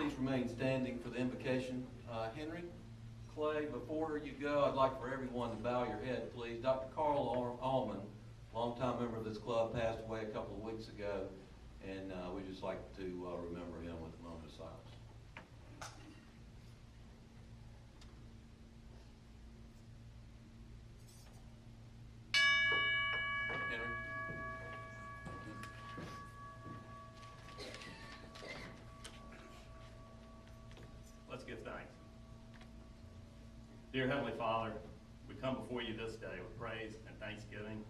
please remain standing for the invocation. Henry, Clay, before you go, I'd like for everyone to bow your head, please. Dr. Carl Allman, longtime member of this club, passed away a couple of weeks ago, and we'd just like to remember him with a moment of silence. Henry. Let's give thanks. Dear Heavenly Father, we come before you this day with praise and thanksgiving.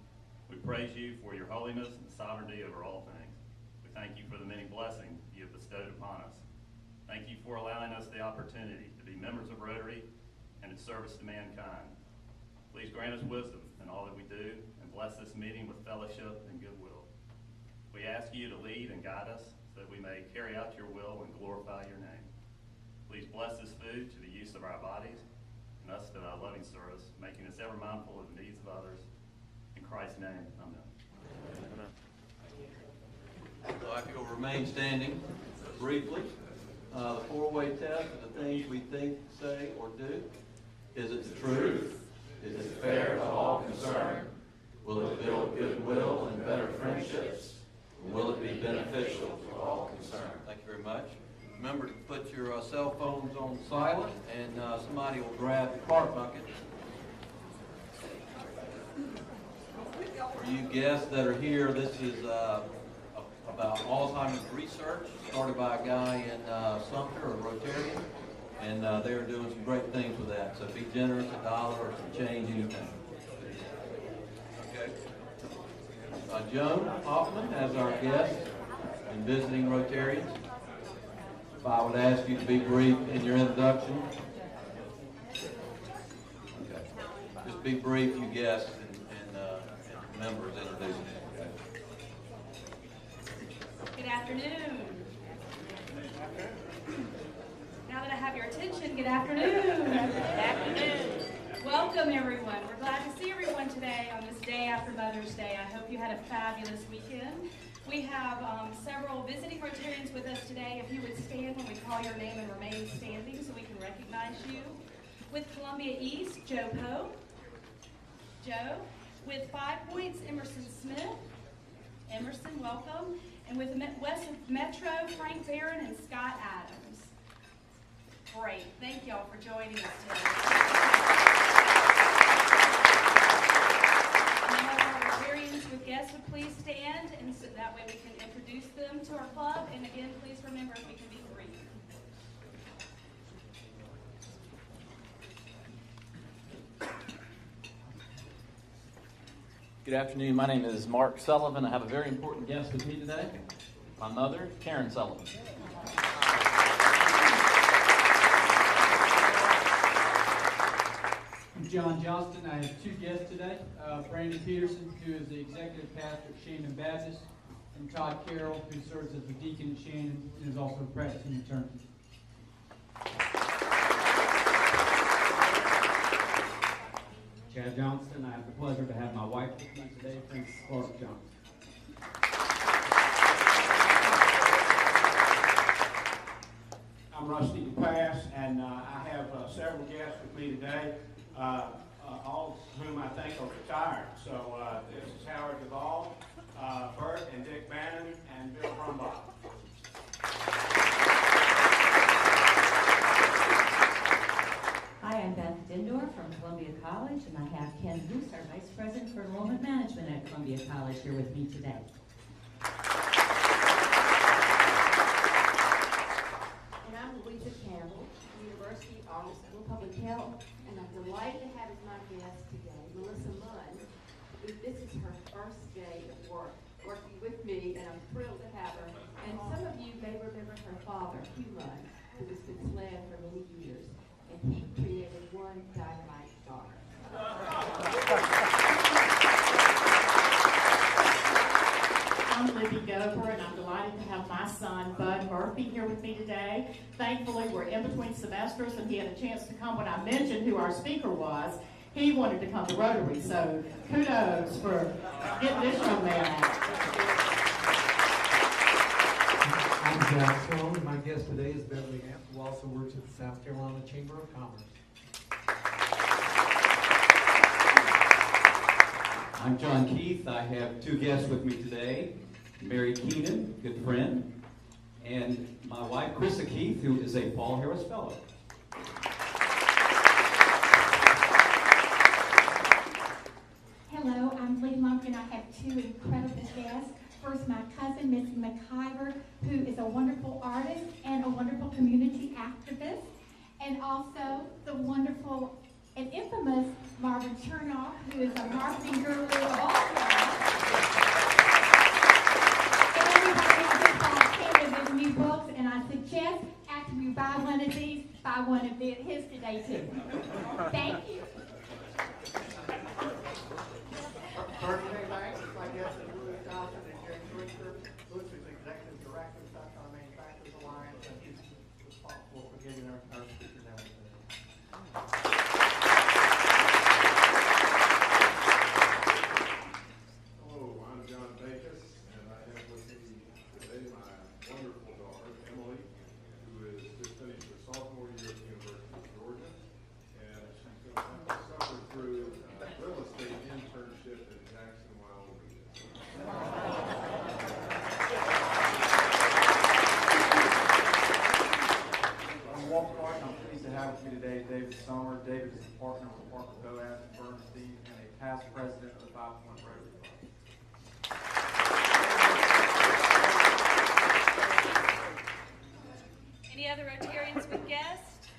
We praise you for your holiness and sovereignty over all things. We thank you for the many blessings you have bestowed upon us. Thank you for allowing us the opportunity to be members of Rotary and its service to mankind. Please grant us wisdom in all that we do and bless this meeting with fellowship and goodwill. We ask you to lead and guide us so that we may carry out your will and glorify your name. Please bless this food to the use of our bodies and us to our loving service, making us ever mindful of the needs of others. In Christ's name, amen. If you'll remain standing briefly, the four-way test of the things we think, say, or do. Is it the truth? Is it fair to all concerned? Will it build goodwill and better friendships? Or will it be beneficial to all concerned? Thank you very much. Remember to put your cell phones on silent, and somebody will grab the cart bucket. For you guests that are here, this is about Alzheimer's research, started by a guy in Sumter, a Rotarian, and they're doing some great things with that. So be generous, $1 or some change, anything. Okay. Joan Hoffman as our guest and visiting Rotarians. If I would ask you to be brief in your introduction. Okay. Just be brief, you guests and members introducing. Okay. Good afternoon. Now that I have your attention, good afternoon. Good afternoon. Welcome, everyone. We're glad to see everyone today on this day after Mother's Day. I hope you had a fabulous weekend. We have several visiting Rotarians with us today. If you would stand when we call your name and remain standing so we can recognize you. With Columbia East, Joe Pope. Joe. With 5 Points, Emerson Smith. Emerson, welcome. And with West Metro, Frank Barron and Scott Adams. Great. Thank y'all for joining us today. Now, our Rotarians with guests would please stand, and so that way we can introduce them to our club. And again, please remember if we can be brief. Good afternoon. My name is Mark Sullivan. I have a very important guest with me today. My mother, Karen Sullivan. I'm John Johnston. I have two guests today. Brandon Peterson, who is the executive pastor at Shandon Baptist, and Todd Carroll, who serves as the deacon at Shandon and is also a practicing attorney. Chad Johnston. I have the pleasure to have my wife with me today, Frances Clark Johnson. I'm Rusty DePass, and I have several guests with me today, all of whom I think are retired. So this is Howard Duvall, Bert and Dick Bannon, and Bill Brumbaugh. Hi, I'm Beth Dindor from Columbia College, and I have Ken Hoos, our Vice President for Enrollment Management at Columbia College, here with me today. And I'm Louisa Campbell, University Office of Public Health, and I'm delighted to have as my guest today Melissa Munn. This is her first day of work, working with me, and I'm thrilled to have her. And some of you may remember her father, Hugh Munn, who has been SLED for many years. And he created one dynamite daughter. I'm Libby Gover, and I'm delighted to have my son, Bud Murphy, here with me today. Thankfully, we're in between semesters, and he had a chance to come when I mentioned who our speaker was. He wanted to come to Rotary, so kudos for getting this young man out. I'm Jack Sloan. My guest today is Beverly Amp, who also works at the South Carolina Chamber of Commerce. I'm John Keith. I have two guests with me today. Mary Keenan, good friend, and my wife, Krista Keith, who is a Paul Harris Fellow. Hello, I'm Lee Lumpkin. I have two incredible guests. First, my cousin, Missy McIver, who is a wonderful artist and a wonderful community activist, and also the wonderful and infamous Marvin Chernoff, who is a marketing guru of all time. And everybody just bought 10 of his new books, and I suggest after you buy one of these, buy one of his today too. Thank you. Rotary May, my guest is Louis Johnson and Jerry Richter. Louis is Executive Director of South Carolina Manufacturers Alliance, and he's responsible for getting our speaker down today. Hello, I'm John Bacus, and I have with me today my wonderful daughter, Emily, who has just finished her sophomore year at the University of Georgia, and she's going to have to suffer through a real estate internship in Jackson, Wyoming. I'm Walt Clark, and I'm pleased to have with me today David Sommer. David is a partner with Parker Boaz and Bernstein and a past president of the 5 Point Rotary Club. Any other Rotarians with guests?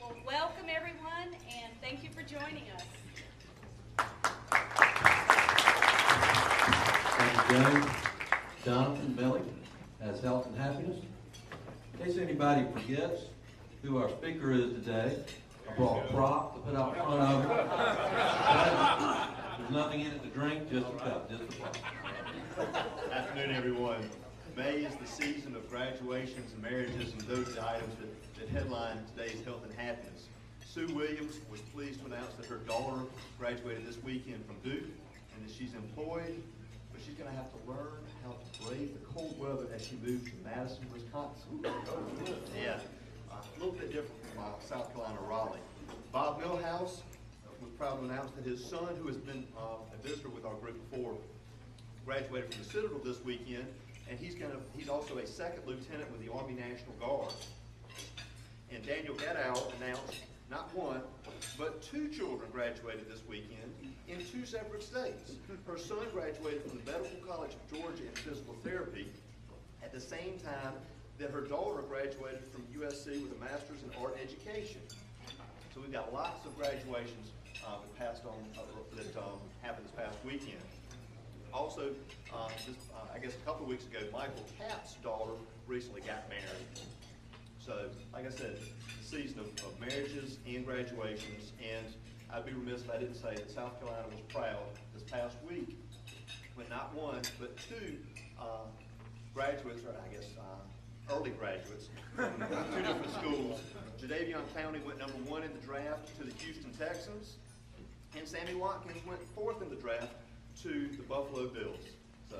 Well, welcome everyone, and thank you for joining us. Thank you, Joe. Jonathan, Billy, has health and happiness. In case anybody forgets who our speaker is today, I brought a prop to put out front of him. There's nothing in it to drink, just a cup, just a prop. Afternoon, everyone. May is the season of graduations and marriages, and those are the items that headline today's health and happiness. Sue Williams was pleased to announce that her daughter graduated this weekend from Duke, and that she's employed, but she's going to have to learn how to brave the cold weather as she moves to Madison, Wisconsin. Yeah, a little bit different from South Carolina, Raleigh. Bob Millhouse was proud to announce that his son, who has been a visitor with our group before, graduated from the Citadel this weekend, and he's also a second lieutenant with the Army National Guard. And Daniel Gadow announced not one, but 2 children graduated this weekend in 2 separate states. Her son graduated from the Medical College of Georgia in physical therapy at the same time that her daughter graduated from USC with a master's in art education. So we've got lots of graduations that happened this past weekend. Also, I guess a couple of weeks ago, Michael Capp's daughter recently got married. So, like I said, the season of marriages and graduations, and I'd be remiss if I didn't say that South Carolina was proud this past week when not one, but 2 graduates, or I guess early graduates from 2 different schools. Jadavion County went number 1 in the draft to the Houston Texans, and Sammy Watkins went 4th in the draft to the Buffalo Bills. So,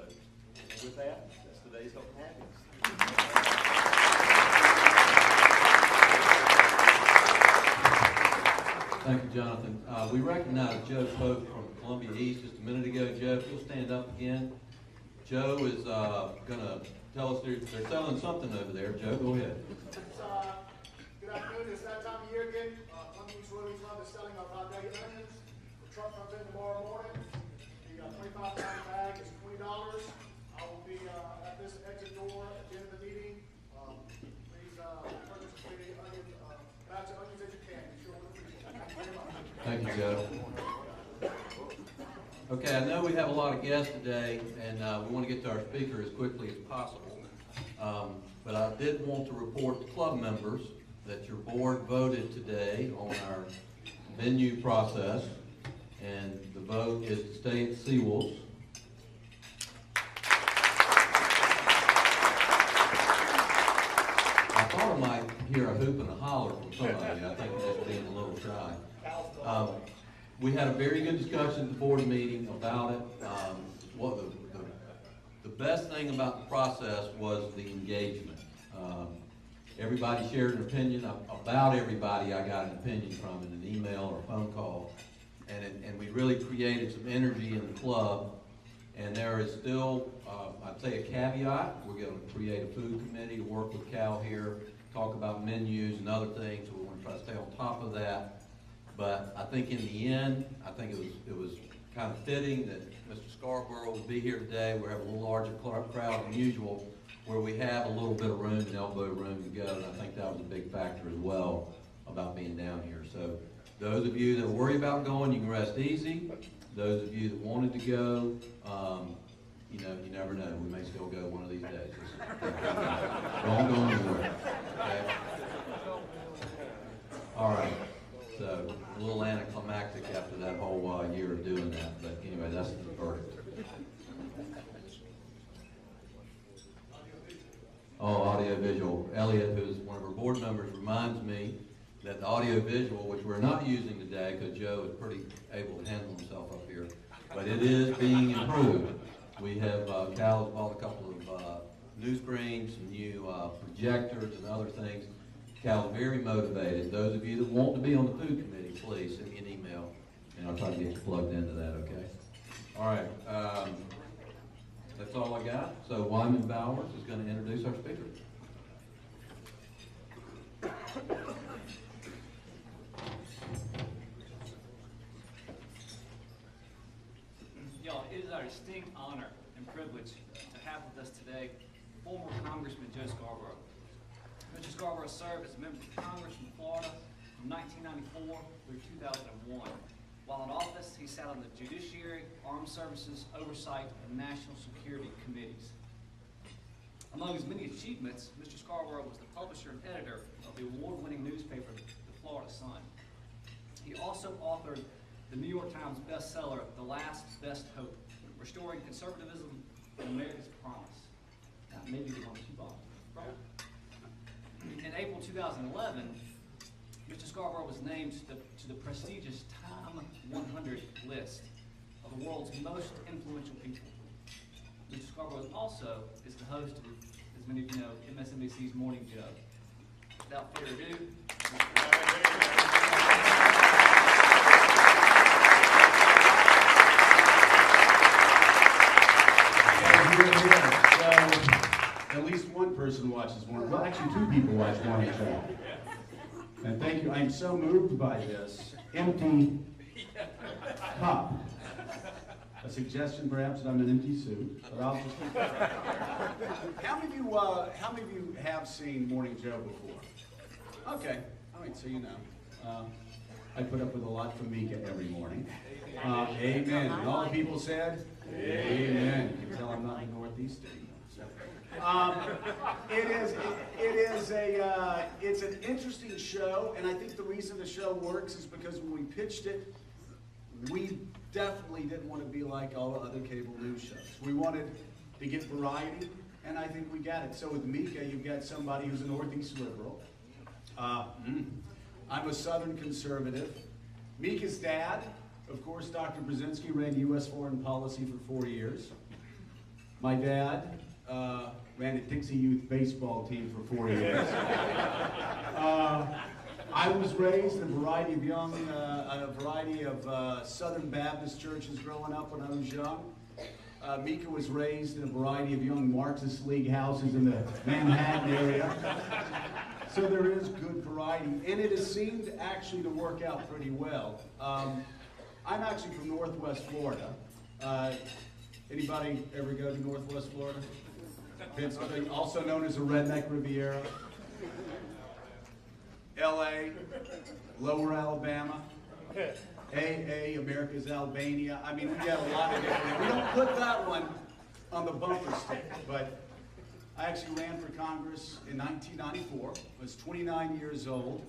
with that, that's today's health and happiness. Thank you, Jonathan. We recognized Joe Pope from Columbia East just a minute ago. Joe, if you'll stand up again. Joe is going to tell us they're selling something over there. Joe, go ahead. Good afternoon. It's that time of year again. Columbia East Rotary Club is selling our hot-dog onions. The truck comes in tomorrow morning. The 25-pound bag is $20. I will be at this exit door at the end of the meeting. Please purchase as many bags of onions as you can. Be sure to appreciate it. Thank you very much. Thank you, Joe. Okay, I know we have a lot of guests today, and we want to get to our speaker as quickly as possible. But I did want to report to club members that your board voted today on our venue process, and the vote is to stay at Seawolves. I thought I might hear a hoop and a holler from somebody. I think we're just being a little shy. We had a very good discussion at the board meeting about it. The best thing about the process was the engagement. Everybody shared an opinion. About everybody I got an opinion from in an email or a phone call. And we really created some energy in the club. And there is still, I'd say, a caveat. We're going to create a food committee to work with Cal here, talk about menus and other things. So we want to try to stay on top of that. But I think in the end, I think it was kind of fitting that Mr. Scarborough would be here today. We're having a little larger crowd than usual, where we have a little bit of room and elbow room to go. And I think that was a big factor as well about being down here. So those of you that are worried about going, you can rest easy. Those of you that wanted to go, you never know. We may still go one of these days. Don't go anywhere. Okay? All right. So a little anticlimactic after that whole year of doing that. But anyway, that's the verdict. Oh, audiovisual. Elliot, who's one of our board members, reminds me that the audiovisual, which we're not using today because Joe is pretty able to handle himself up here, but it is being improved. We have, Cal has bought a couple of new screens, some new projectors and other things. Cal's very motivated. Those of you that want to be on the food committee, please send me an email and I'll try to get you plugged into that, okay? All right. That's all I got. So Wyman Bowers is going to introduce our speaker. Y'all, it is our distinct honor and privilege to have with us today former Congressman Joe Scarborough. Mr. Scarborough served as a member of Congress from Florida from 1994 through 2001. While in office, he sat on the Judiciary, Armed Services, Oversight, and National Security Committees. Among his many achievements, Mr. Scarborough was the publisher and editor of the award-winning newspaper, The Florida Sun. He also authored the New York Times bestseller, The Last Best Hope, Restoring Conservatism and America's Promise. Now, maybe the one that you bought. In April 2011, Mr. Scarborough was named to the prestigious Time 100 list of the world's most influential people. Mr. Scarborough also is the host of, as many of you know, MSNBC's Morning Joe. Without further ado, So, at least one person watches Morning. Well, actually, two people watch Morning Joe. And thank you. I'm so moved by this empty cup. A suggestion, perhaps, that I'm an empty suit, but I'll just. How many of you have seen Morning Joe before? Okay. All right. So you know, I put up with a lot from Mika every morning. Amen. And all the people said, amen. You can tell I'm not in the Northeast anymore. So. It's an interesting show, and I think the reason the show works is because when we pitched it, we definitely didn't want to be like all the other cable news shows. We wanted to get variety, and I think we got it. So with Mika, you've got somebody who's a Northeast liberal. I'm a Southern conservative. Mika's dad, of course, Dr. Brzezinski, ran U.S. foreign policy for 4 years. My dad ran a Dixie Youth baseball team for 4 years. I was raised in a variety of Southern Baptist churches growing up when I was young. Mika was raised in a variety of young Marxist League houses in the Manhattan area. So there is good variety, and it has seemed actually to work out pretty well. I'm actually from Northwest Florida. Anybody ever go to Northwest Florida? Pennsylvania, also known as the Redneck Riviera. L.A., Lower Alabama, AA, America's Albania. I mean, we got a lot of different. We don't put that one on the bumper sticker, but I actually ran for Congress in 1994. I was 29 years old,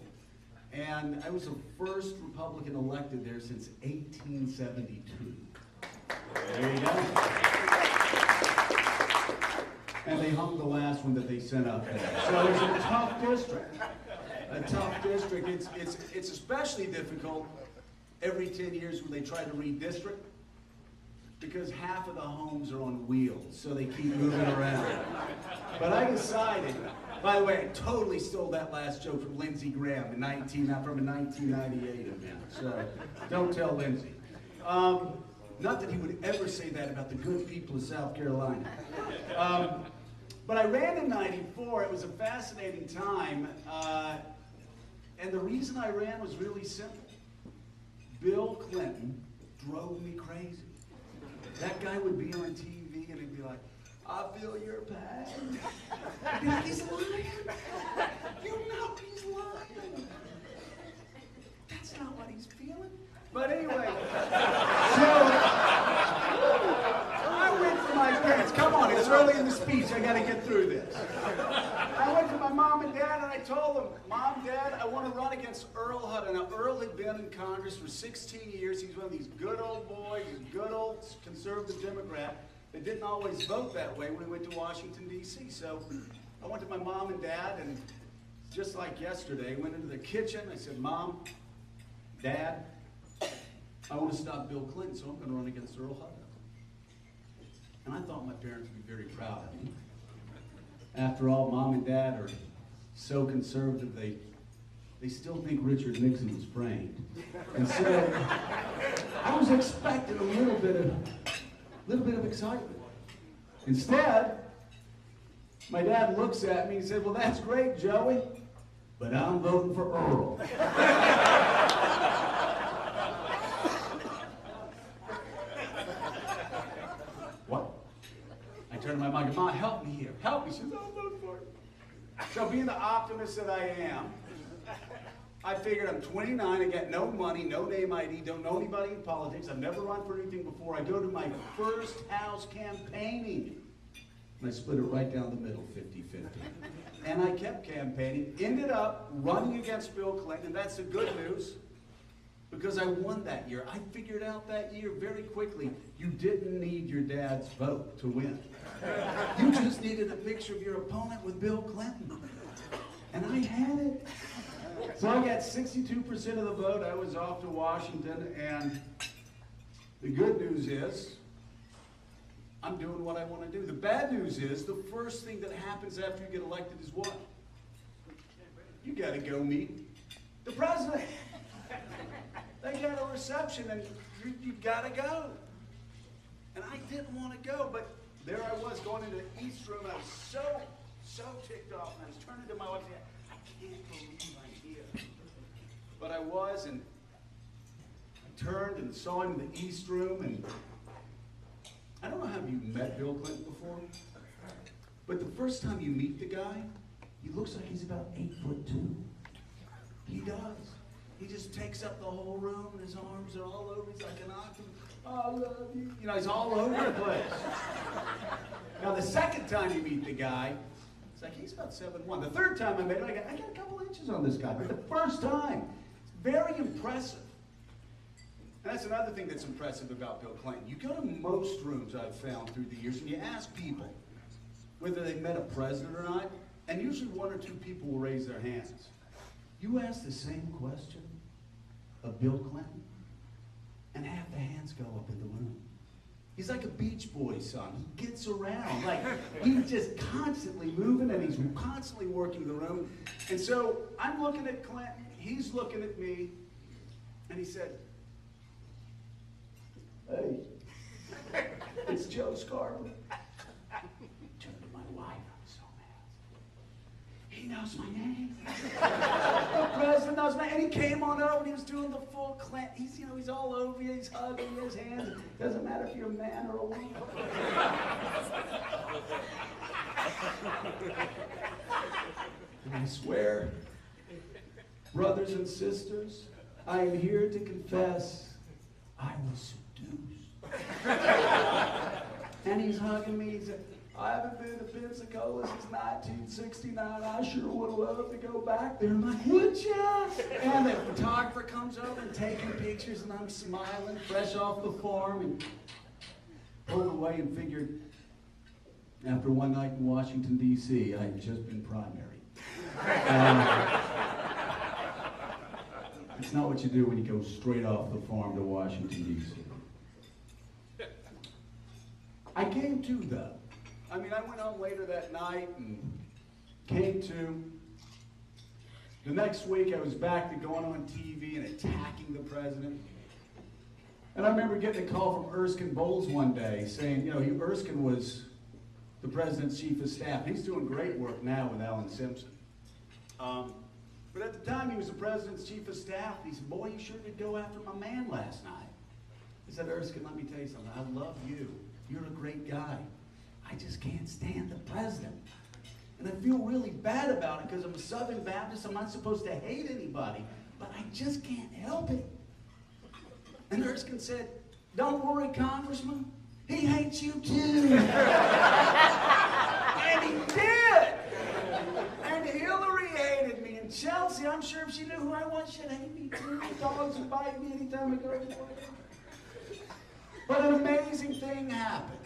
and I was the first Republican elected there since 1872. There you go. And they hung the last one that they sent up there. So it's a tough district. A tough district. It's especially difficult every 10 years when they try to redistrict, because half of the homes are on wheels, so they keep moving around. But I decided By the way, I totally stole that last joke from Lindsey Graham from a 1998 event. So don't tell Lindsey. Not that he would ever say that about the good people of South Carolina. But I ran in '94. It was a fascinating time. And the reason I ran was really simple. Bill Clinton drove me crazy. That guy would be on TV and he'd be like, I feel your pain. I'd be like, he's lying. You know he's lying. That's not what he's feeling. But anyway, so I went to my parents. Come on, it's early in the speech. I got to get through this. I went to my mom and dad and I told them, Mom, Dad, I want to run against Earl Hutton. Now, Earl had been in Congress for 16 years. He's one of these good old boys, a good old conservative Democrat. They didn't always vote that way when we went to Washington, D.C. So I went to my mom and dad, and just like yesterday, went into the kitchen. I said, Mom, Dad, I want to stop Bill Clinton, so I'm going to run against Earl Hutton. And I thought my parents would be very proud of me. After all, Mom and Dad are so conservative, they still think Richard Nixon was framed. And so I was expecting a little bit of excitement. Instead, my dad looks at me and said, well, that's great, Joey, but I'm voting for Earl. What? I turned to my mom and Mom, help me here. Help me. She says, I'm voting for it. So being the optimist that I am, I figured I'm 29, I got no money, no name ID, don't know anybody in politics, I've never run for anything before. I go to my first house campaigning, and I split it right down the middle, 50-50. And I kept campaigning, ended up running against Bill Clinton, and that's the good news, because I won that year. I figured out that year very quickly, you didn't need your dad's vote to win. You just needed a picture of your opponent with Bill Clinton. And I had it. So I got 62% of the vote. I was off to Washington, and the good news is I'm doing what I want to do. The bad news is the first thing that happens after you get elected is what? You got to go meet the president. They got a reception, and you got to go. And I didn't want to go, but there I was going into the East Room, and I was so ticked off, and I was turning to my wife and saying, I can't believe I'm here. But I was, and I turned and saw him in the East Room, and I don't know how you met Bill Clinton before, but the first time you meet the guy, he looks like he's about 8'2". He does. He just takes up the whole room, and his arms are all over. He's like an octopus. Oh, I love you. You know, he's all over the place. Now, the second time you meet the guy, it's like he's about 7'1". The third time I met him, I got a couple inches on this guy. But the first time, it's very impressive. And that's another thing that's impressive about Bill Clinton. You go to most rooms I've found through the years, and you ask people whether they met a president or not, and usually one or two people will raise their hands. You ask the same question of Bill Clinton, and half the hands go up in the room. He's like a Beach Boys son. He gets around. Like, he's just constantly moving, and he's constantly working the room. And so I'm looking at Clinton, he's looking at me, and he said, hey, it's Joe Scarborough. Turned to my wife, I'm so mad. He knows my name. The president knows my name. And he came on over and he was doing the full Clinton. He's all over you, he's hugging you, his hands. Doesn't matter if you're a man or a woman. And I swear, brothers and sisters, I am here to confess I was seduced. And he's hugging me. He said, I haven't been to Pensacola since 1969. I sure would love to go back there. I'm like, would ya? And the photographer comes over and taking pictures, and I'm smiling, fresh off the farm, and pulled away and figured, after one night in Washington, D.C., I had just been primary. It's not what you do when you go straight off the farm to Washington, D.C. I came to, though. I mean, I went home later that night and came to. The next week, I was back to going on TV and attacking the president. And I remember getting a call from Erskine Bowles one day saying, you know, Erskine was the president's chief of staff. He's doing great work now with Alan Simpson. But at the time, he was the president's chief of staff. He said, boy, you sure did go after my man last night. I said, Erskine, let me tell you something. I love you. You're a great guy. I just can't stand the president. And I feel really bad about it because I'm a Southern Baptist. I'm not supposed to hate anybody, but I just can't help it. And Erskine said, don't worry, Congressman. He hates you too. And he did. And Hillary hated me. And Chelsea, I'm sure if she knew who I was, she'd hate me too. The dogs would bite me anytime I go to work. But an amazing thing happened.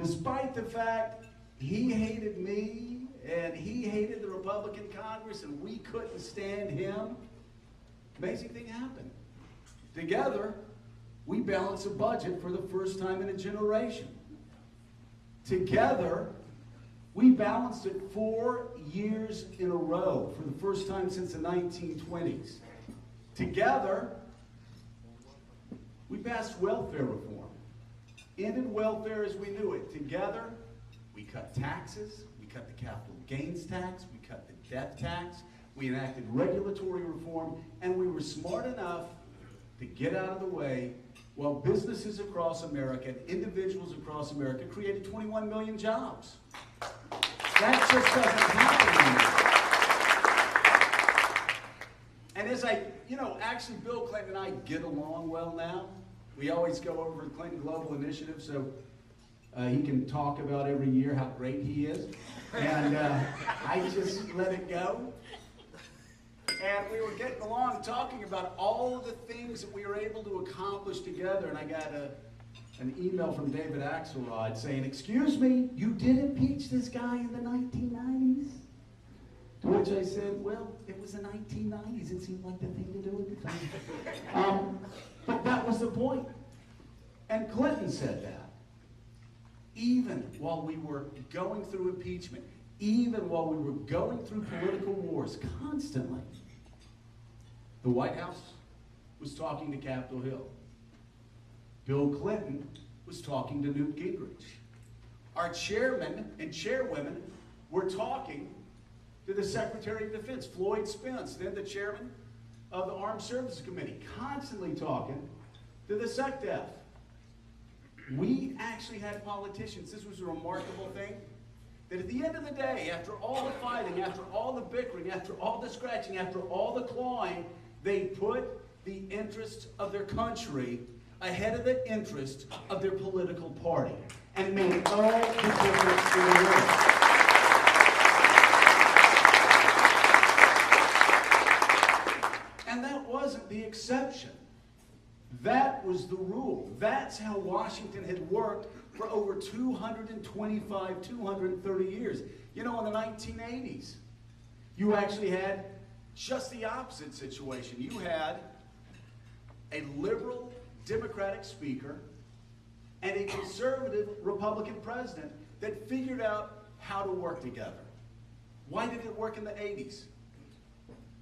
Despite the fact he hated me and he hated the Republican Congress and we couldn't stand him, amazing thing happened. Together, we balanced a budget for the first time in a generation. Together, we balanced it 4 years in a row for the first time since the 1920s. Together, we passed welfare reform, ended welfare as we knew it. Together, we cut taxes, we cut the capital gains tax, we cut the death tax, we enacted regulatory reform, and we were smart enough to get out of the way while businesses across America and individuals across America created 21 million jobs. That just doesn't happen anymore. And as actually Bill Clinton and I get along well now. We always go over the Clinton Global Initiative, so he can talk about every year how great he is. And I just let it go. And we were getting along talking about all of the things that we were able to accomplish together. And I got an email from David Axelrod saying, excuse me, you did impeach this guy in the 1990s? To which I said, well, it was the 1990s. It seemed like the thing to do at the time. But that was the point. And Clinton said that. Even while we were going through impeachment, even while we were going through political wars constantly, the White House was talking to Capitol Hill. Bill Clinton was talking to Newt Gingrich. Our chairmen and chairwomen were talking to the Secretary of Defense, Floyd Spence, then the chairman of the Armed Services Committee, constantly talking to the SecDef. We actually had politicians, this was a remarkable thing, that at the end of the day, after all the fighting, after all the bickering, after all the scratching, after all the clawing, they put the interests of their country ahead of the interest of their political party. And it made all the difference in the world. And that wasn't the exception. That was the rule. That's how Washington had worked for over 225, 230 years. You know, in the 1980s, you actually had just the opposite situation. You had a liberal Democratic speaker and a conservative Republican president that figured out how to work together. Why did it work in the 80s?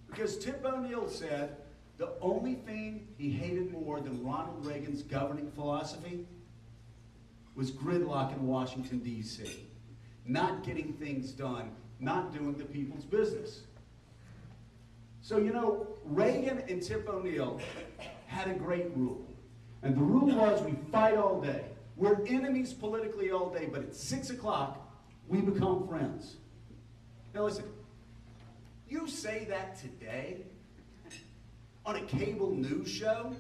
Because Tip O'Neill said the only thing he hated more than Ronald Reagan's governing philosophy was gridlock in Washington, D.C. Not getting things done, not doing the people's business. So, you know, Reagan and Tip O'Neill had a great rule. And the rule was we fight all day. We're enemies politically all day, but at 6 o'clock, we become friends. Now listen, you say that today on a cable news show,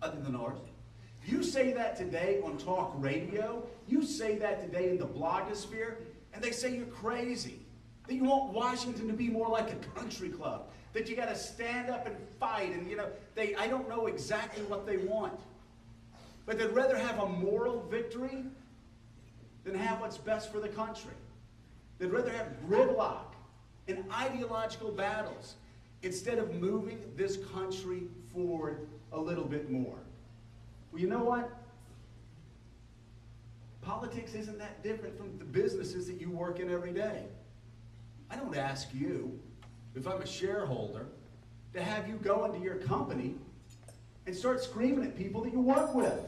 other than ours. You say that today on talk radio. You say that today in the blogosphere, and they say you're crazy. That you want Washington to be more like a country club. That you got to stand up and fight, and I don't know exactly what they want. But they'd rather have a moral victory than have what's best for the country. They'd rather have gridlock and ideological battles instead of moving this country forward a little bit more. Well, you know what? Politics isn't that different from the businesses that you work in every day. I don't ask you, if I'm a shareholder, to have you go into your company and start screaming at people that you work with.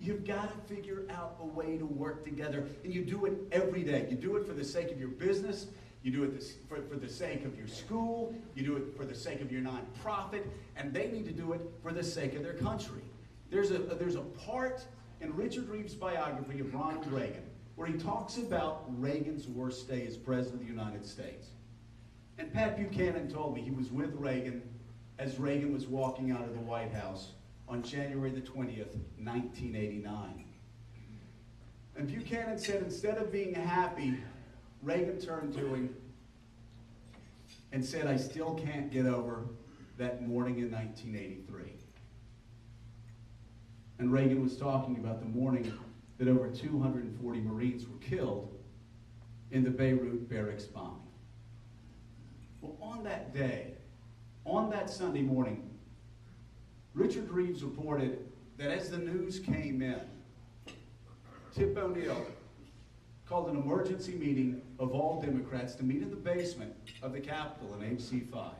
You've got to figure out a way to work together, and you do it every day. You do it for the sake of your business. You do it for the sake of your school. You do it for the sake of your nonprofit, and they need to do it for the sake of their country. There's a part in Richard Reeves' biography of Ronald Reagan where he talks about Reagan's worst day as President of the United States. And Pat Buchanan told me he was with Reagan as Reagan was walking out of the White House on January the 20th, 1989. And Buchanan said instead of being happy, Reagan turned to him and said, "I still can't get over that morning in 1983. And Reagan was talking about the morning that over 240 Marines were killed in the Beirut barracks bombing. Well, on that day, on that Sunday morning, Richard Reeves reported that as the news came in, Tip O'Neill called an emergency meeting of all Democrats to meet in the basement of the Capitol in HC5.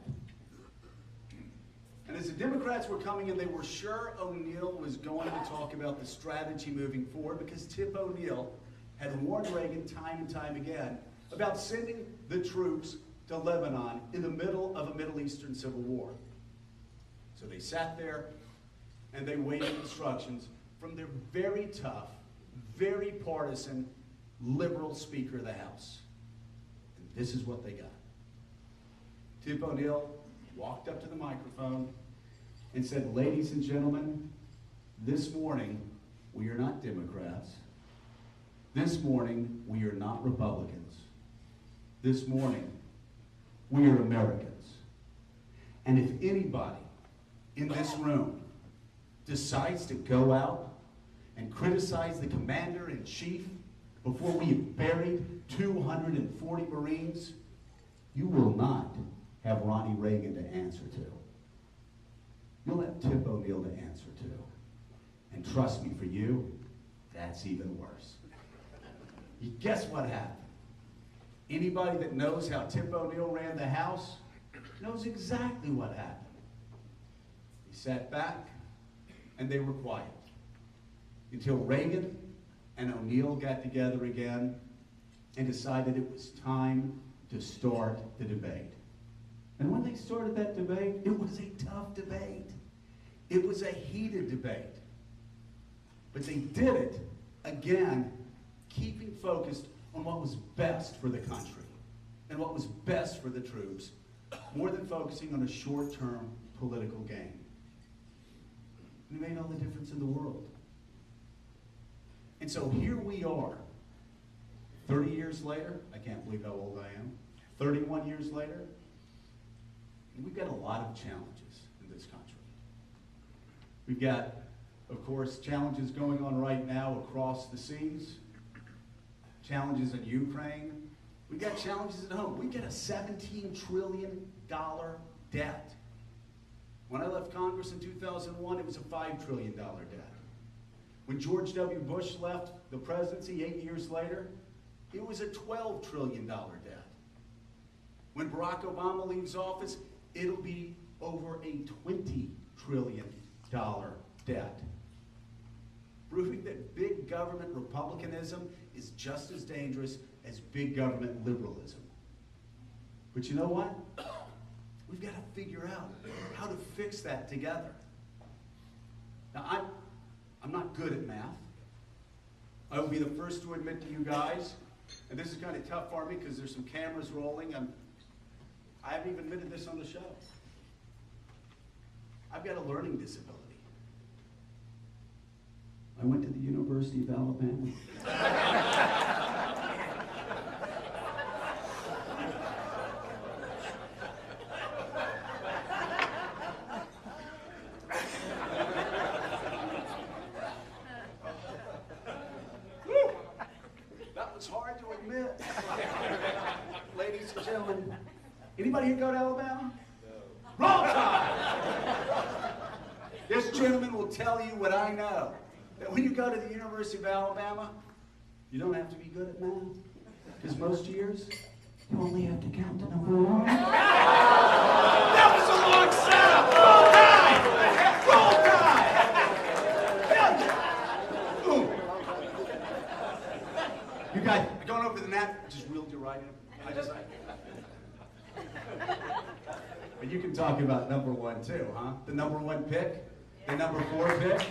And as the Democrats were coming in, they were sure O'Neill was going to talk about the strategy moving forward because Tip O'Neill had warned Reagan time and time again about sending the troops to Lebanon in the middle of a Middle Eastern civil war. So they sat there and they waited instructions from their very tough, very partisan, liberal Speaker of the House. And this is what they got. Tip O'Neill walked up to the microphone and said, "Ladies and gentlemen, this morning we are not Democrats. This morning we are not Republicans. This morning we are Americans. And if anybody in this room decides to go out and criticize the commander-in-chief before we have buried 240 Marines, you will not have Ronnie Reagan to answer to. You'll have Tip O'Neill to answer to. And trust me, for you, that's even worse." Guess what happened? Anybody that knows how Tip O'Neill ran the House knows exactly what happened. He sat back and they were quiet until Reagan and O'Neill got together again and decided it was time to start the debate. And when they started that debate, it was a tough debate. It was a heated debate. But they did it, again, keeping focused on what was best for the country and what was best for the troops, more than focusing on a short-term political gain. And it made all the difference in the world. And so here we are, 30 years later. I can't believe how old I am. 31 years later. And we've got a lot of challenges in this country. We've got, of course, challenges going on right now across the seas, challenges in Ukraine. We've got challenges at home. We've got a $17 trillion debt. When I left Congress in 2001, it was a $5 trillion debt. When George W. Bush left the presidency 8 years later, it was a $12 trillion debt. When Barack Obama leaves office, it'll be over a $20 trillion debt. Proving that big government republicanism is just as dangerous as big government liberalism. But you know what? We've got to figure out how to fix that together. Now, I'm not good at math. I will be the first to admit to you guys, and this is kind of tough for me because there's some cameras rolling. I haven't even admitted this on the show. I've got a learning disability. I went to the University of Alabama. That was hard to admit. Ladies and gentlemen, anybody here go to Alabama? No. Wrong time! This gentleman will tell you what I know. That when you go to the University of Alabama, you don't have to be good at math. Because most years, You only have to count to number one. That was a long setup. Roll Tide! You guys, going over the net, just reeled you right in. But you can talk about number one too, huh? The number one pick, the number 4 pick.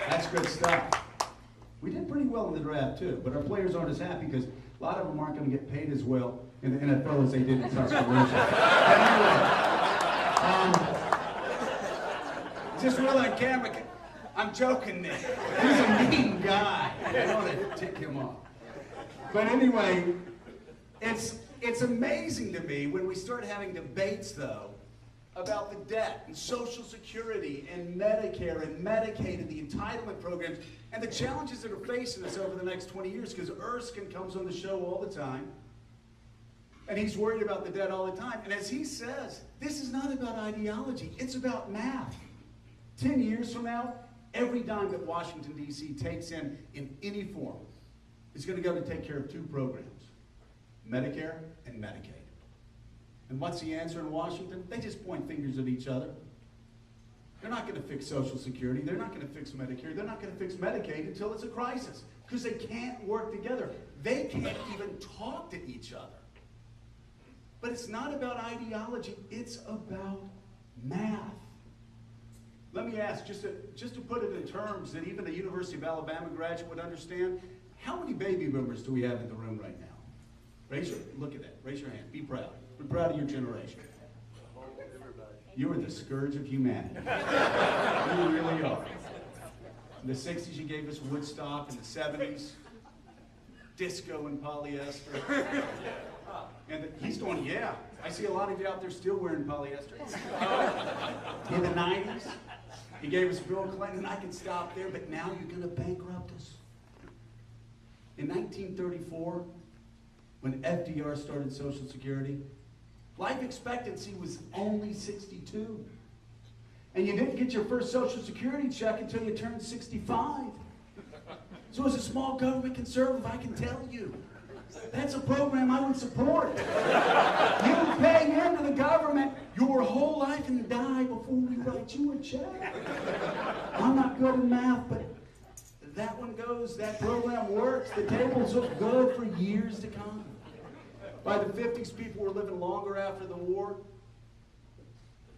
That's good stuff. We did pretty well in the draft too, but our players aren't as happy because a lot of them aren't going to get paid as well in the NFL as they did in Tuscaloosa. Just real on camera. I'm joking, Nick. He's a mean guy. I want to tick him off. But anyway, it's amazing to me when we start having debates, though, about the debt and Social Security and Medicare and Medicaid and the entitlement programs and the challenges that are facing us over the next 20 years, because Erskine comes on the show all the time, and he's worried about the debt all the time. And as he says, this is not about ideology. It's about math. 10 years from now, every dime that Washington, D.C. takes in any form is going to go to take care of 2 programs, Medicare and Medicaid. And what's the answer in Washington? They just point fingers at each other. They're not going to fix Social Security. They're not going to fix Medicare. They're not going to fix Medicaid until it's a crisis, because they can't work together. They can't even talk to each other. But it's not about ideology. It's about math. Let me ask, just to put it in terms that even a University of Alabama graduate would understand, how many baby boomers do we have in the room right now? Look at that. Raise your hand. Be proud. Be proud of your generation. You are the scourge of humanity. You really are. In the 60s, you gave us Woodstock. In the 70s, disco and polyester. And he's going, yeah. I see a lot of you out there still wearing polyester. In the 90s, he gave us Bill Clinton, and I can stop there, but now you're going to bankrupt us. In 1934, when FDR started Social Security, life expectancy was only 62. And you didn't get your first Social Security check until you turned 65. So as a small government conservative, I can tell you, that's a program I would support. You pay into the government your whole life and die before we write you a check. I'm not good in math, but that one goes, that program works. The tables look good for years to come. By the 50s, people were living longer after the war.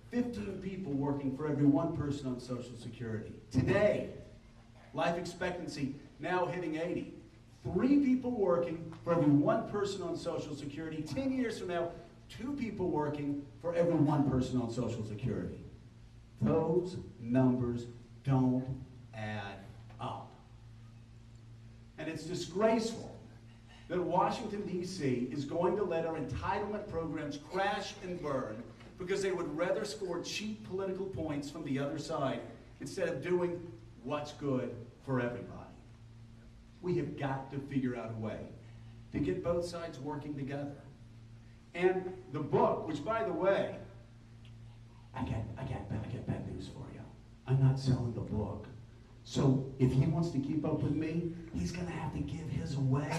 15 people working for every 1 person on Social Security. Today, life expectancy now hitting 80. 3 people working for every 1 person on Social Security. 10 years from now, 2 people working for every 1 person on Social Security. Those numbers don't add up. And it's disgraceful that Washington, D.C. is going to let our entitlement programs crash and burn because they would rather score cheap political points from the other side instead of doing what's good for everybody. We have got to figure out a way to get both sides working together. And the book, which, by the way, I got bad news for you. I'm not selling the book. So if he wants to keep up with me, he's going to have to give his away.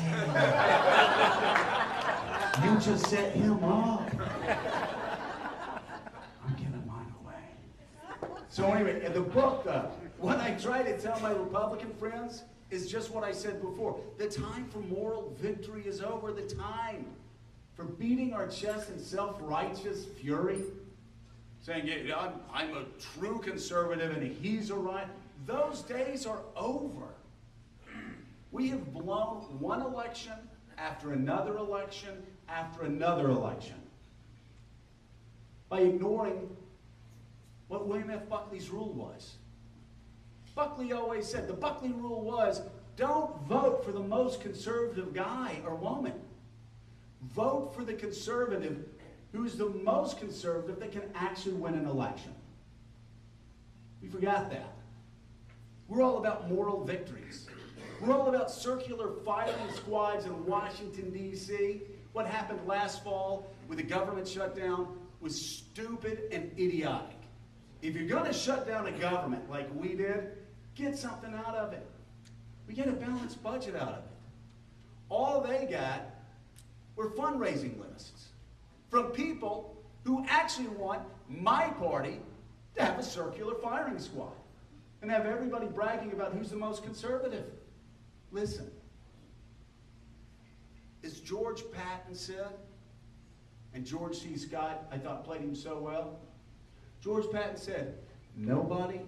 You just set him up. I'm giving mine away. So anyway, in the book, what I try to tell my Republican friends is just what I said before. The time for moral victory is over. The time for beating our chest in self-righteous fury, saying, yeah, I'm a true conservative and he's a right. Those days are over. We have blown one election after another election after another election by ignoring what William F. Buckley's rule was. Buckley always said, the Buckley rule was, don't vote for the most conservative guy or woman. Vote for the conservative who's the most conservative that can actually win an election. We forgot that. We're all about moral victories. We're all about circular firing squads in Washington, D.C. What happened last fall with the government shutdown was stupid and idiotic. If you're going to shut down a government like we did, get something out of it. We get a balanced budget out of it. All they got were fundraising lists from people who actually want my party to have a circular firing squad and have everybody bragging about who's the most conservative. Listen, as George Patton said, and George C. Scott, I thought, played him so well, George Patton said, nobody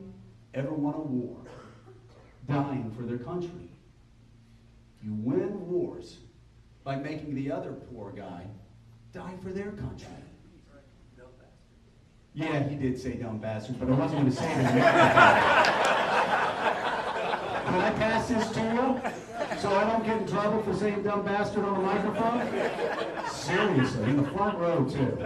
ever won a war dying for their country. You win wars by making the other poor guy die for their country. Yeah, he did say dumb bastard, but I wasn't going to say it in Can I pass this to you so I don't get in trouble for saying dumb bastard on the microphone? Seriously, in the front row, too.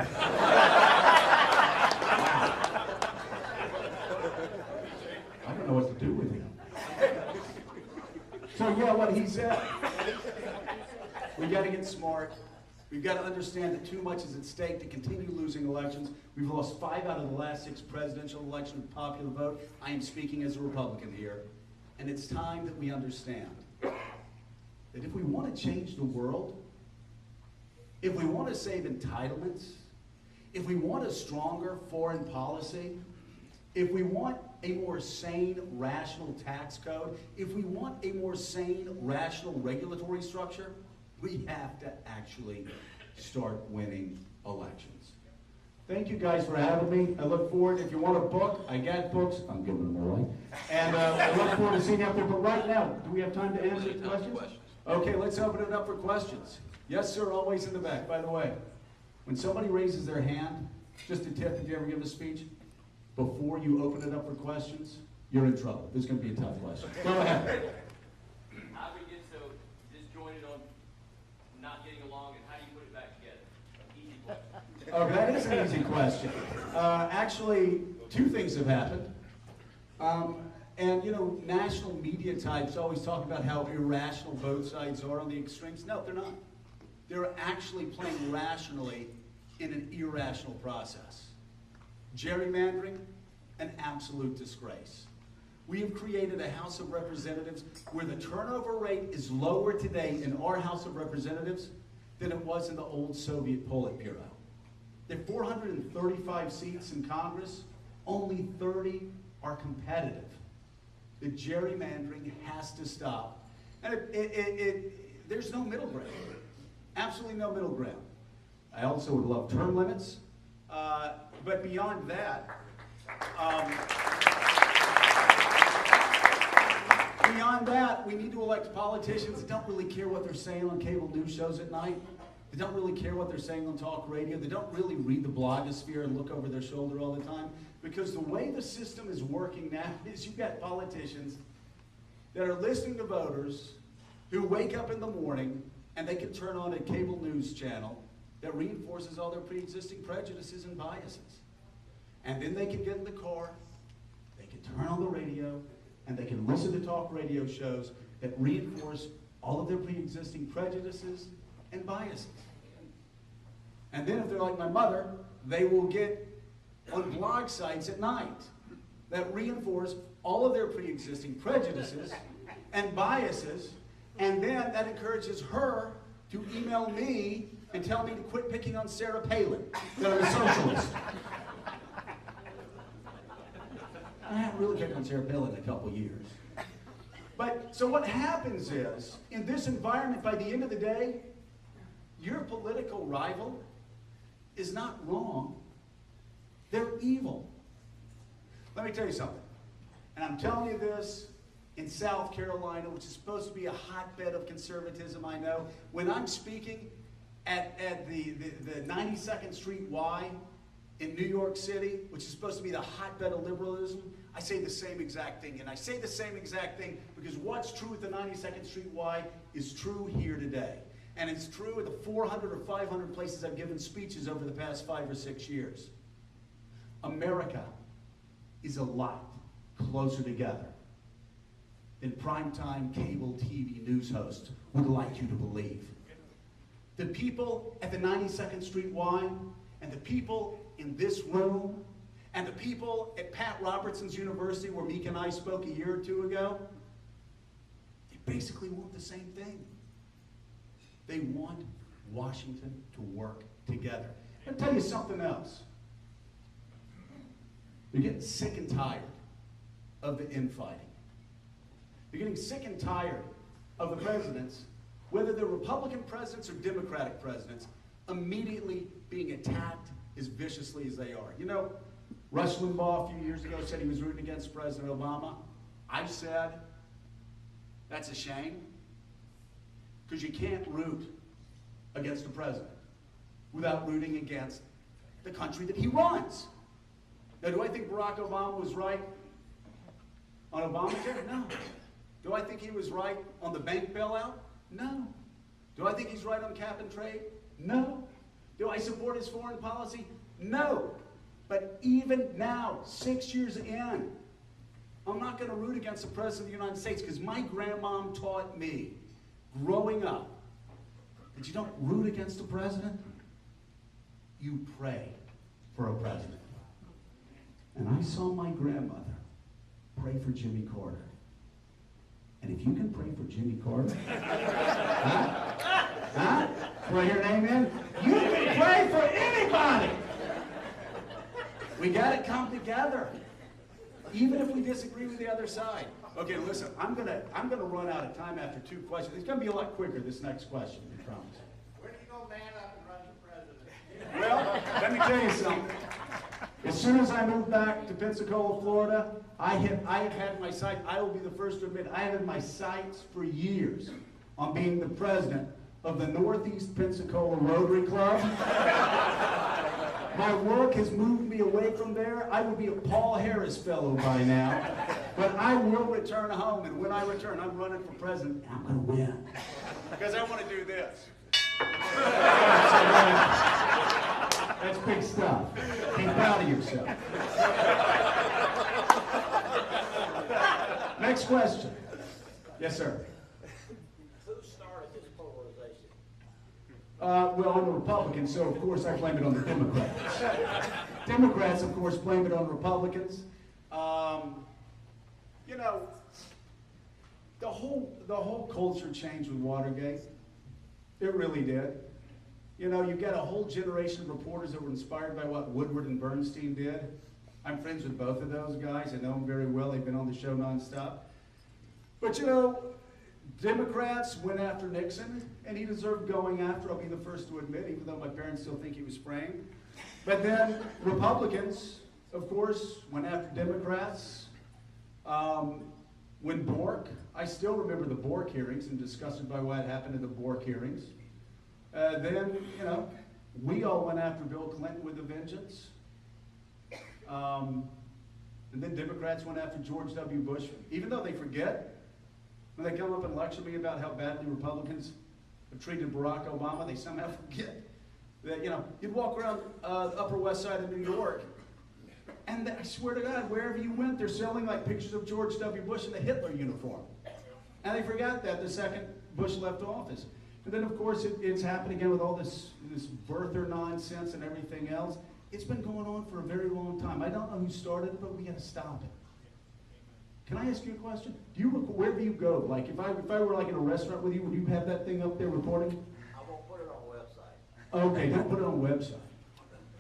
I don't know what to do with him. So yeah, what he said. We got to get smart. We've got to understand that too much is at stake to continue losing elections. We've lost 5 out of the last 6 presidential elections with popular vote. I am speaking as a Republican here. And it's time that we understand that if we want to change the world, if we want to save entitlements, if we want a stronger foreign policy, if we want a more sane, rational tax code, if we want a more sane, rational regulatory structure, we have to actually start winning elections. Thank you guys for having me. I look forward, if you want a book, I got books, I'm giving them away. And I look forward to seeing you out there. But right now, do we have time to answer questions? Okay, let's open it up for questions. Yes, sir, always in the back. By the way, when somebody raises their hand, just a tip, if you ever give a speech, before you open it up for questions, you're in trouble. This is going to be a tough question. Go ahead. How do we get so disjointed on not getting along, and how do you put it back together? Easy question. Oh, that is an easy question. Actually, 2 things have happened. And, you know, national media types always talk about how irrational both sides are on the extremes. No, they're not. They're actually playing rationally in an irrational process. Gerrymandering, an absolute disgrace. We have created a House of Representatives where the turnover rate is lower today in our House of Representatives than it was in the old Soviet Politburo. There are 435 seats in Congress, only 30 are competitive. The gerrymandering has to stop. And there's no middle ground. Absolutely no middle ground. I also would love term limits. But beyond that, we need to elect politicians that don't really care what they're saying on cable news shows at night. They don't really care what they're saying on talk radio. They don't really read the blogosphere and look over their shoulder all the time. Because the way the system is working now is you've got politicians that are listening to voters who wake up in the morning and they can turn on a cable news channel that reinforces all their pre-existing prejudices and biases. And then they can get in the car, they can turn on the radio, and they can listen to talk radio shows that reinforce all of their pre-existing prejudices and biases. And then if they're like my mother, they will get on blog sites at night that reinforce all of their pre-existing prejudices and biases, and then that encourages her to email me and tell me to quit picking on Sarah Palin, that I'm a socialist. I haven't really picked on Sarah Palin in a couple years. But, so what happens is, in this environment, by the end of the day, your political rival is not wrong. They're evil. Let me tell you something. And I'm telling you this in South Carolina, which is supposed to be a hotbed of conservatism, I know. When I'm speaking at the 92nd Street Y in New York City, which is supposed to be the hotbed of liberalism, I say the same exact thing. And I say the same exact thing because what's true at the 92nd Street Y is true here today. And it's true at the 400 or 500 places I've given speeches over the past 5 or 6 years. America is a lot closer together than primetime cable TV news hosts would like you to believe. The people at the 92nd Street Y and the people in this room and the people at Pat Robertson's University where Meek and I spoke a year or 2 ago, they basically want the same thing. They want Washington to work together. I'll tell you something else. You're getting sick and tired of the infighting. You're getting sick and tired of the presidents, whether they're Republican presidents or Democratic presidents, immediately being attacked as viciously as they are. You know, Rush Limbaugh a few years ago said he was rooting against President Obama. I said, that's a shame, because you can't root against a president without rooting against the country that he runs. Now, do I think Barack Obama was right on Obamacare? No. Do I think he was right on the bank bailout? No. Do I think he's right on cap and trade? No. Do I support his foreign policy? No. But even now, 6 years in, I'm not going to root against the President of the United States because my grandmom taught me, growing up, that you don't root against the president, you pray for a president. And I saw my grandmother pray for Jimmy Carter. And if you can pray for Jimmy Carter, huh? Do I hear an amen? You can pray for anybody. We got to come together, even if we disagree with the other side. Okay, listen, I'm gonna run out of time after 2 questions. It's gonna be a lot quicker, this next question, I promise. When are you gonna man up and run for president? Well, let me tell you something. As soon as I moved back to Pensacola, Florida, I have had my sight, I will be the first to admit, I have had my sights for years on being the president of the Northeast Pensacola Rotary Club. My work has moved me away from there. I would be a Paul Harris fellow by now. But I will return home, and when I return, I'm running for president, and I'm going to win. Because I want to do this. That's big stuff. Be proud of yourself. Next question. Yes, sir. Who started this polarization? Well, I'm a Republican, so of course I blame it on the Democrats. Democrats, of course, blame it on Republicans. You know, the whole culture changed with Watergate. It really did. You know, you've got a whole generation of reporters that were inspired by what Woodward and Bernstein did. I'm friends with both of those guys. I know them very well. They've been on the show nonstop. But you know, Democrats went after Nixon, and he deserved going after, I'll be the first to admit, even though my parents still think he was framed. But then Republicans, of course, went after Democrats. When Bork, I still remember the Bork hearings and disgusted by what happened in the Bork hearings. Then, you know, we all went after Bill Clinton with a vengeance. And then Democrats went after George W. Bush, even though they forget. When they come up and lecture me about how badly Republicans have treated Barack Obama, they somehow forget that, you know, you'd walk around the Upper West Side of New York, and I swear to God, wherever you went, they're selling like pictures of George W. Bush in the Hitler uniform. And they forgot that the second Bush left office. And then, of course, it's happened again with all this birther nonsense and everything else. It's been going on for a very long time. I don't know who started it, but we got to stop it. Can I ask you a question? Do you wherever you go, like if I were like in a restaurant with you, would you have that thing up there recording? I won't put it on the website. Okay, don't put it on the website.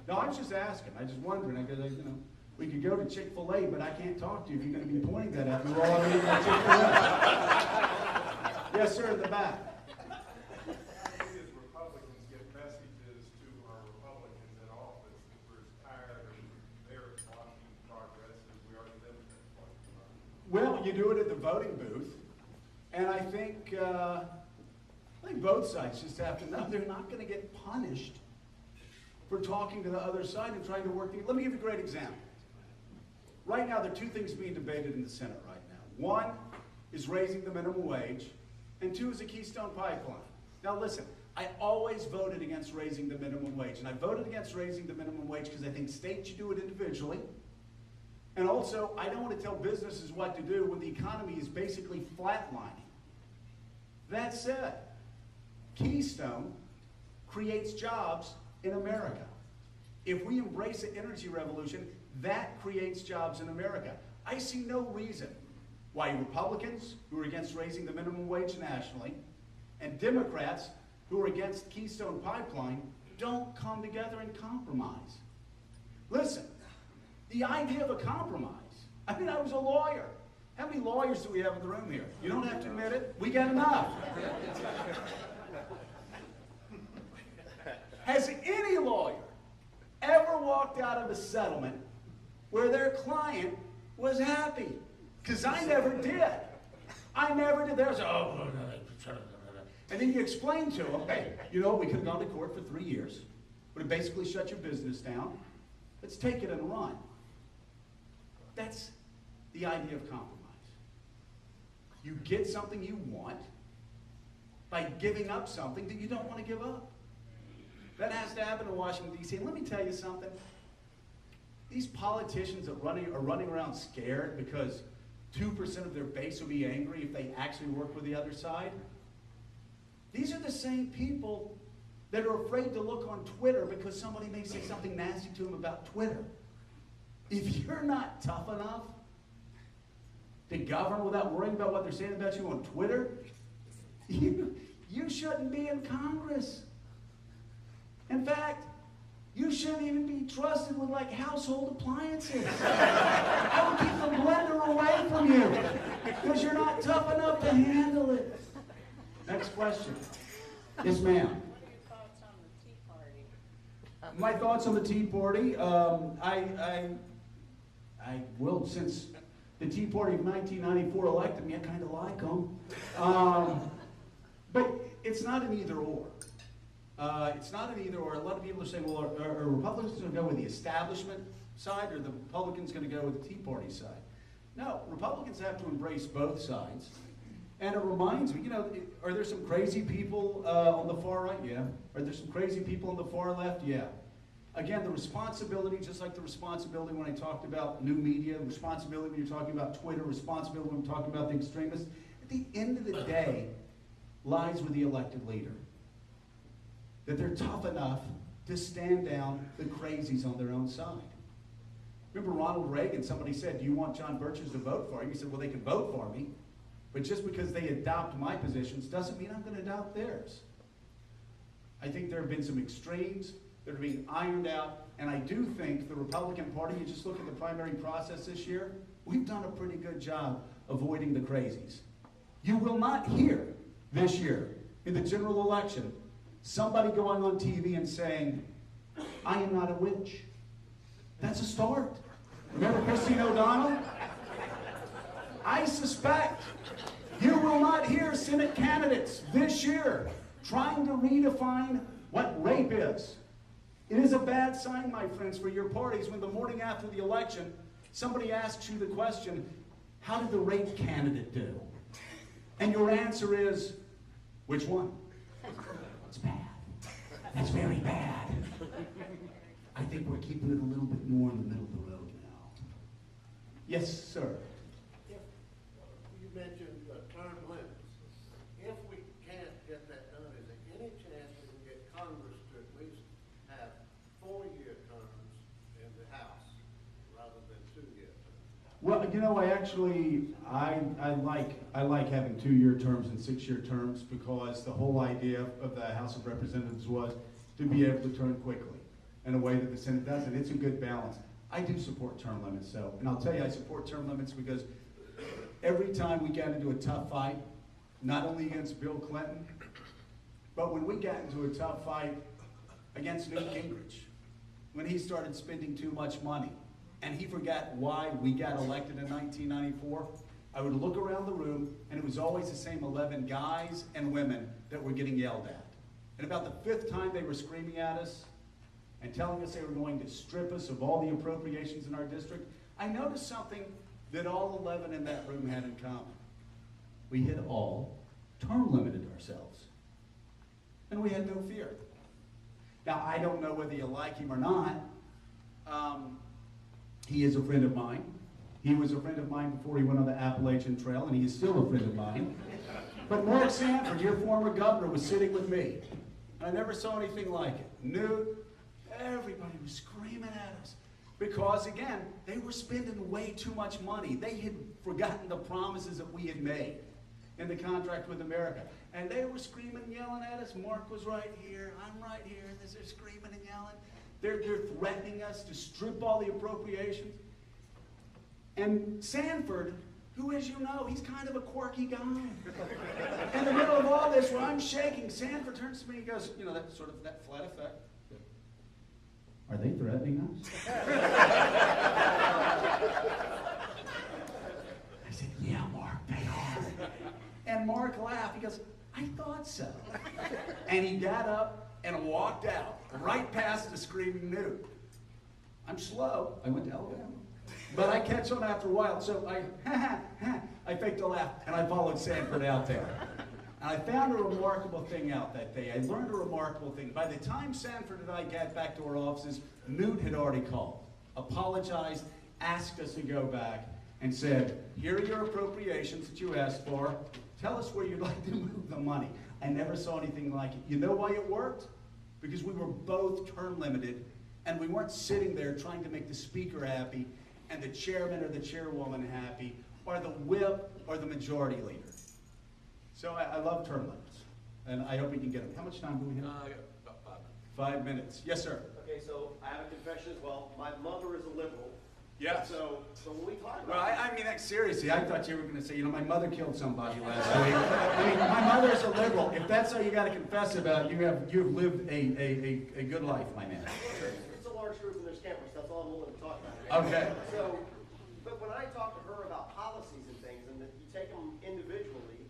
No, I was just asking. I was just wondering because you know we could go to Chick-fil-A, but I can't talk to you if you're going to be pointing that at me while I'm eating at Chick-fil-A. Yes, sir, in the back. We as Republicans get messages to our Republicans in office that we're tired of their blocking progress as we are to them. Well, you do it at the voting booth, and I think both sides just have to know they're not going to get punished for talking to the other side and trying to work together. Let me give you a great example. Right now, there are two things being debated in the Senate right now. One is raising the minimum wage, and two is a Keystone Pipeline. Now listen, I always voted against raising the minimum wage, and I voted against raising the minimum wage because I think states should do it individually. And also, I don't want to tell businesses what to do when the economy is basically flatlining. That said, Keystone creates jobs in America. If we embrace the energy revolution, that creates jobs in America. I see no reason why Republicans, who are against raising the minimum wage nationally, and Democrats, who are against Keystone Pipeline don't come together and compromise. Listen, the idea of a compromise. I mean, I was a lawyer. How many lawyers do we have in the room here? You don't have to admit it. We got enough. Has any lawyer ever walked out of a settlement where their client was happy? Because I never did. I never did. There's and then you explain to them, hey, you know, we could have gone to court for 3 years. Would have basically shut your business down. Let's take it and run. That's the idea of compromise. You get something you want by giving up something that you don't want to give up. That has to happen in Washington, D.C. And let me tell you something. These politicians are running around scared because 2% of their base will be angry if they actually work with the other side. These are the same people that are afraid to look on Twitter because somebody may say something nasty to them about Twitter. If you're not tough enough to govern without worrying about what they're saying about you on Twitter, you shouldn't be in Congress. In fact, you shouldn't even be trusted with like household appliances. I would keep the blender away from you because you're not tough enough to handle it. Next question. Yes, ma'am. My thoughts on the Tea Party? I will, since the Tea Party of 1994 elected me, I kind of like them. But it's not an either or. It's not an either or. A lot of people are saying, well, are Republicans going to go with the establishment side or the Republicans going to go with the Tea Party side? No, Republicans have to embrace both sides. And it reminds me, you know, are there some crazy people on the far right? Yeah. Are there some crazy people on the far left? Yeah. Again, the responsibility, just like the responsibility when I talked about new media, the responsibility when you're talking about Twitter, responsibility when I'm talking about the extremists, at the end of the day, lies with the elected leader. That they're tough enough to stand down the crazies on their own side. Remember Ronald Reagan, somebody said, do you want John Birches to vote for you? He said, well, they can vote for me, but just because they adopt my positions doesn't mean I'm going to adopt theirs. I think there have been some extremes that are being ironed out, and I do think the Republican Party, you just look at the primary process this year, we've done a pretty good job avoiding the crazies. You will not hear this year in the general election somebody going on TV and saying, I am not a witch. That's a start. Remember Christine O'Donnell? I suspect you will not hear Senate candidates this year trying to redefine what rape is. It is a bad sign, my friends, for your parties when the morning after the election, somebody asks you the question, how did the rape candidate do? And your answer is, which one? It's bad. That's very bad. I think we're keeping it a little bit more in the middle of the road now. Yes, sir. If you mentioned term limits, if we can't get that done, is there any chance we can get Congress to at least have 4-year terms in the House rather than 2-year terms? Well, you know, I like having 2-year terms and 6-year terms because the whole idea of the House of Representatives was to be able to turn quickly in a way that the Senate doesn't. It's a good balance. I do support term limits, so, and I'll tell you, I support term limits because every time we got into a tough fight, not only against Bill Clinton, but when we got into a tough fight against Newt Gingrich, when he started spending too much money, and he forgot why we got elected in 1994, I would look around the room, and it was always the same 11 guys and women that were getting yelled at. And about the 5th time they were screaming at us and telling us they were going to strip us of all the appropriations in our district, I noticed something that all 11 in that room had in common. We had all term limited ourselves. And we had no fear. Now, I don't know whether you like him or not. He is a friend of mine. He was a friend of mine before he went on the Appalachian Trail, and he is still a friend of mine. But Mark Sanford, your former governor, was sitting with me. And I never saw anything like it. Newt, everybody was screaming at us. Because, again, they were spending way too much money. They had forgotten the promises that we had made in the contract with America. And they were screaming and yelling at us. Mark was right here, I'm right here, and they're screaming and yelling. They're threatening us to strip all the appropriations. And Sanford, who, as you know, he's kind of a quirky guy. In the middle of all this, where I'm shaking, Sanford turns to me and goes, you know, that sort of that flat effect. Are they threatening us? I said, yeah, Mark, they are. And Mark laughed. He goes, I thought so. And he got up and walked out, right past the screaming nude. I'm slow. I went to Alabama. But I catch on after a while, so I faked a laugh, and I followed Sanford out there. And I found a remarkable thing out that day. I learned a remarkable thing. By the time Sanford and I got back to our offices, Newt had already called, apologized, asked us to go back, and said, here are your appropriations that you asked for. Tell us where you'd like to move the money. I never saw anything like it. You know why it worked? Because we were both term limited, and we weren't sitting there trying to make the speaker happy and the chairman or the chairwoman happy, or the whip or the majority leader. So I love term limits, and I hope we can get them. How much time do we have? I got about 5 5 minutes. minutes. Yes, sir. Okay, so I have a confession as well. My mother is a liberal. Yes. So when we talk about Well, I mean that seriously. I thought you were going to say, you know, my mother killed somebody last week. I mean, my mother is a liberal. If that's all you got to confess about, you've lived a good life, my man. It's a large group and there's cameras. That's all I'm willing to talk about. Okay. So, but when I talk to her about policies and things, and that you take them individually,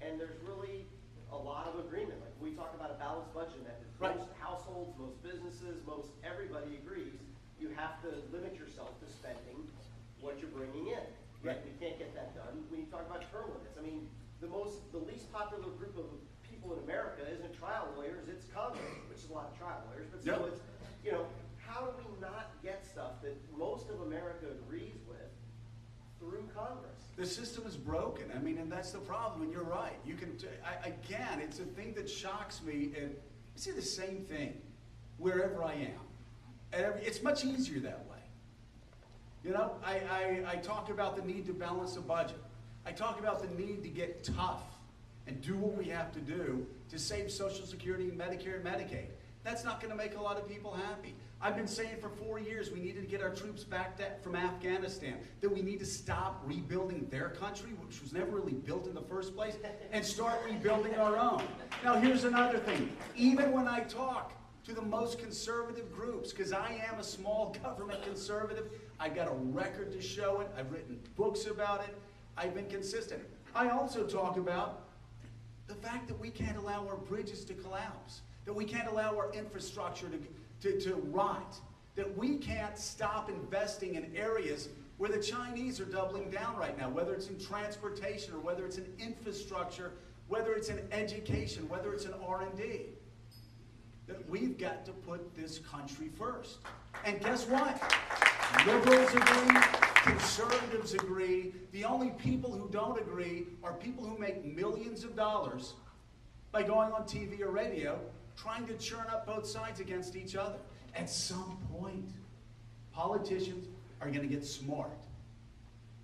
and there's really a lot of agreement. Like we talk about a balanced budget method. Right. Most households, most businesses, most everybody agrees. You have to limit yourself to spending what you're bringing in. Right. We can't get that done when you talk about term limits. I mean, the least popular group of people in America isn't trial lawyers, it's Congress, which is a lot of trial lawyers, but still it's, you know, how do we not get stuff that most of America agrees with through Congress? The system is broken. I mean, and that's the problem, and you're right. You can, again, it's a thing that shocks me, and I see the same thing wherever I am. It's much easier that way. You know, I talk about the need to balance the budget. I talk about the need to get tough and do what we have to do to save Social Security, Medicare, and Medicaid. That's not going to make a lot of people happy. I've been saying for 4 years we needed to get our troops back from Afghanistan, that we need to stop rebuilding their country, which was never really built in the first place, and start rebuilding our own. Now here's another thing. Even when I talk to the most conservative groups, because I am a small government conservative, I've got a record to show it, I've written books about it, I've been consistent. I also talk about the fact that we can't allow our bridges to collapse, that we can't allow our infrastructure to rot, that we can't stop investing in areas where the Chinese are doubling down right now, whether it's in transportation or whether it's in infrastructure, whether it's in education, whether it's in R&D. That we've got to put this country first. And guess what? Liberals agree, conservatives agree. The only people who don't agree are people who make millions of dollars by going on TV or radio trying to churn up both sides against each other. At some point, politicians are going to get smart.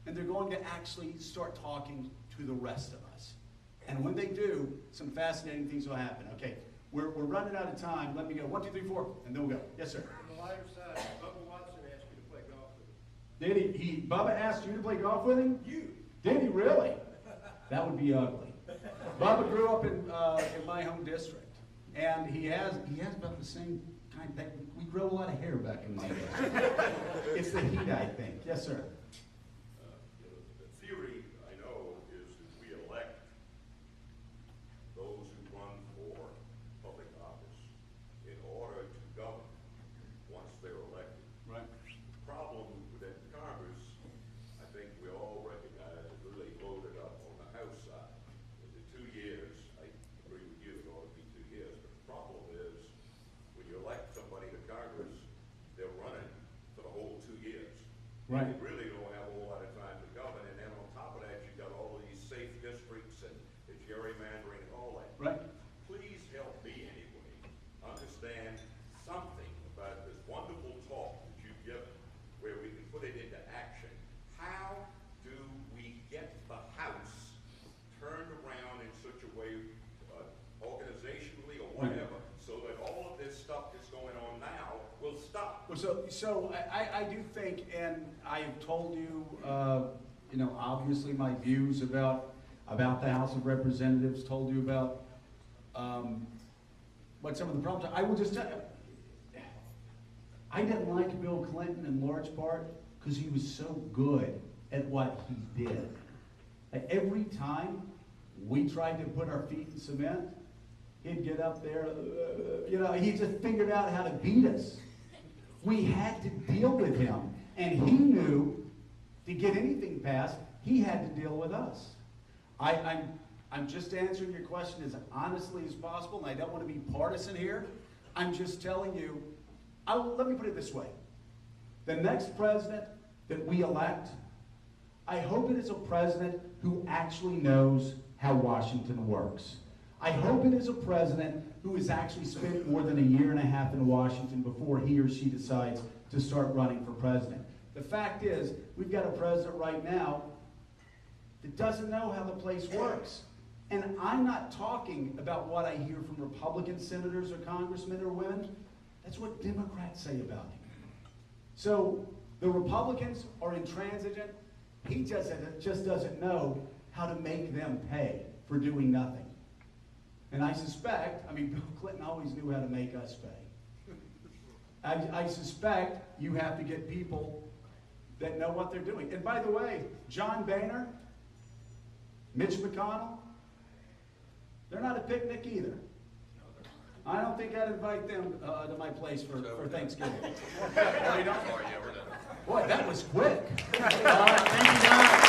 And they're going to actually start talking to the rest of us. And when they do, some fascinating things will happen. Okay. We're running out of time. Let me go. 1, 2, 3, 4, and then we'll go. Yes, sir. On the lighter side, Bubba Watson asked you to play golf with him. Did he? Bubba asked you to play golf with him? You. Did he really? That would be ugly. Bubba grew up in my home district, and he has about the same kind. We grow a lot of hair back in my day. It's the heat, I think. Yes, sir. The theory, I know, is that we elect those who run for public office in order to govern once they're elected. Right. The problem within Congress, I think we all recognize, is who they voted up on the House side. In the 2 years, I agree with you, it ought to be 2 years, but the problem is when you elect somebody to Congress, they're running for the whole 2 years. Right. They really don't have a whole lot of time to govern, and then on top of that, you've got all of these safe districts and the gerrymandering and all that. Right. Please help me anyway understand something about this wonderful talk that you've given, where we can put it into action. How do we get the House turned around in such a way So I do think, and I have told you, obviously my views about the House of Representatives, told you about what some of the problems are. I will just tell you, I didn't like Bill Clinton in large part because he was so good at what he did. Like every time we tried to put our feet in cement, he'd get up there, he just figured out how to beat us. We had to deal with him, and he knew to get anything passed, he had to deal with us. I'm just answering your question as honestly as possible, and I don't want to be partisan here. I'm just telling you, let me put it this way. The next president that we elect, I hope it is a president who actually knows how Washington works. I hope it is a president who has actually spent more than a year and a half in Washington before he or she decides to start running for president. The fact is, we've got a president right now that doesn't know how the place works. And I'm not talking about what I hear from Republican senators or congressmen or women. That's what Democrats say about him. So the Republicans are intransigent. He just doesn't know how to make them pay for doing nothing. And I suspect, Bill Clinton always knew how to make us pay. I suspect you have to get people that know what they're doing. And by the way, John Boehner, Mitch McConnell, they're not a picnic either. I don't think I'd invite them to my place for Thanksgiving. Boy, that was quick. Thank you, guys.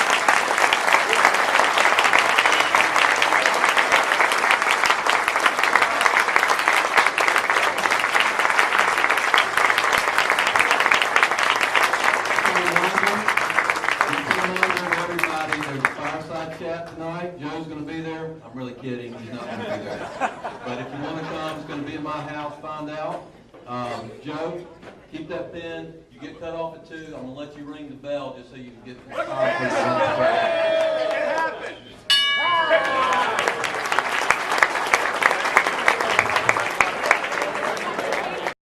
Tonight, Joe's going to be there. I'm really kidding. He's not going to be there. But if you want to come, it's going to be in my house. Find out. Joe, keep that pen. You get cut off at 2. I'm going to let you ring the bell just so you can get the